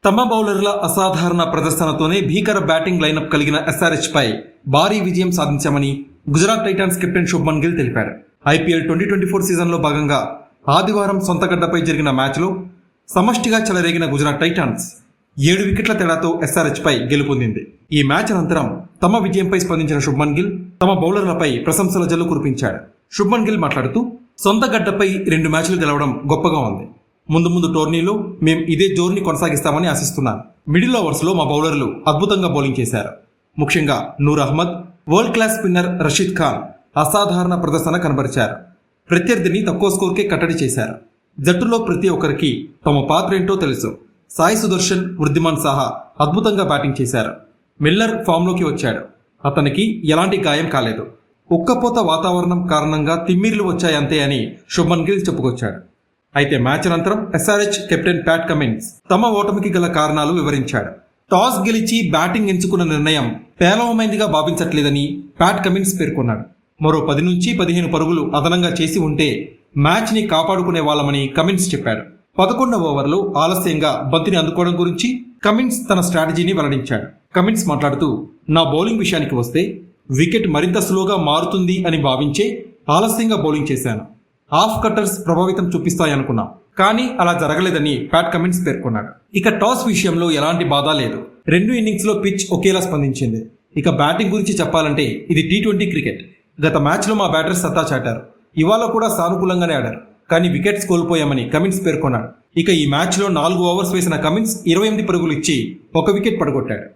తమ బౌలర్ల అసాధారణ ప్రదర్శనతోనే భీకర బ్యాటింగ్ లైనప్ కలిగిన ఎస్ఆర్హెచ్ పై భారీ విజయం సాధించామని గుజరాత్ టైటాన్స్ కెప్టెన్ శుభ్మన్ గిల్ తెలిపారు. ఐపీఎల్ 2024 సీజన్లో భాగంగా ఆదివారం సొంతగడ్డపై జరిగిన మ్యాచ్లో సమష్టిగా చెలరేగిన గుజరాత్ టైటాన్స్ 7 వికెట్ల తేడాతో ఎస్ఆర్హెచ్ పై గెలుపొందింది. ఈ మ్యాచ్ అనంతరం తమ విజయంపై స్పందించిన శుభ్మన్ గిల్ తమ బౌలర్లపై ప్రశంసల జల్లు కురిపించాడు. శుభ్మన్ గిల్ మాట్లాడుతూ, సొంత గడ్డపై 2 మ్యాచ్లు గెలవడం గొప్పగా ఉంది. ముందు టోర్నీలో మేం ఇదే జోరుని కొనసాగిస్తామని ఆశిస్తున్నాను. మిడిల్ ఓవర్స్లో మా బౌలర్లు అద్భుతంగా బౌలింగ్ చేశారు. ముఖ్యంగా Noor Ahmad, world class spinner Rashid Khan అసాధారణ ప్రదర్శన కనబరిచారు. ప్రత్యర్థిని తక్కువ స్కోర్కే కట్టడి చేశారు. జట్టులో ప్రతి ఒక్కరికి తమ పాత్ర ఏంటో తెలుసు. సాయి సుదర్శన్, వృద్ధిమాన్ సాహా అద్భుతంగా బ్యాటింగ్ చేశారు. మిల్లర్ ఫామ్లోకి వచ్చాడు. అతనికి ఎలాంటి గాయం కాలేదు. ఉక్కపోత వాతావరణం కారణంగా తిమ్మిర్లు వచ్చాయంతే అని శుభ్మన్ గిల్ చెప్పుకొచ్చాడు. అయితే మ్యాచ్ అనంతరం ఎస్ఆర్హెచ్ కెప్టెన్ ప్యాట్ కమిన్స్ తమ ఓటమికి గల కారణాలు వివరించాడు. టాస్ గెలిచి బ్యాటింగ్ ఎంచుకున్న నిర్ణయం పేలవమైందిగా భావించట్లేదని ప్యాట్ కమిన్స్ పేర్కొన్నాడు. మరో 10 నుంచి 15 పరుగులు అదనంగా చేసి ఉంటే మ్యాచ్ని కాపాడుకునే వాళ్ళమని కమిన్స్ చెప్పాడు. 11వ ఓవర్లో ఆలస్యంగా బంతిని అందుకోవడం గురించి కమిన్స్ తన స్ట్రాటజీని వెల్లడించాడు. కమిన్స్ మాట్లాడుతూ, నా బౌలింగ్ విషయానికి వస్తే వికెట్ మరింత స్లోగా మారుతుంది అని భావించే ఆలస్యంగా బౌలింగ్ చేశాను. హాఫ్ కట్టర్స్ ప్రభావితం చూపిస్తాయనుకున్నాం, కానీ అలా జరగలేదని ప్యాట్ కమిన్స్ పేర్కొన్నాడు. ఇక టాస్ విషయంలో ఎలాంటి బాధ లేదు. 2 ఇన్నింగ్స్లో పిచ్ ఒకేలా స్పందించింది. ఇక బ్యాటింగ్ గురించి చెప్పాలంటే ఇది T20 క్రికెట్. గత మ్యాచ్లో మా బ్యాటర్స్ సత్తా చాటారు. ఇవాళ కూడా సానుకూలంగానే ఆడారు, కానీ వికెట్స్ కోల్పోయామని కమిన్స్ పేర్కొన్నాడు. ఇక ఈ మ్యాచ్లో 4 ఓవర్స్ వేసిన కమిన్స్ 28 పరుగులు ఇచ్చి 1 వికెట్ పడగొట్టాడు.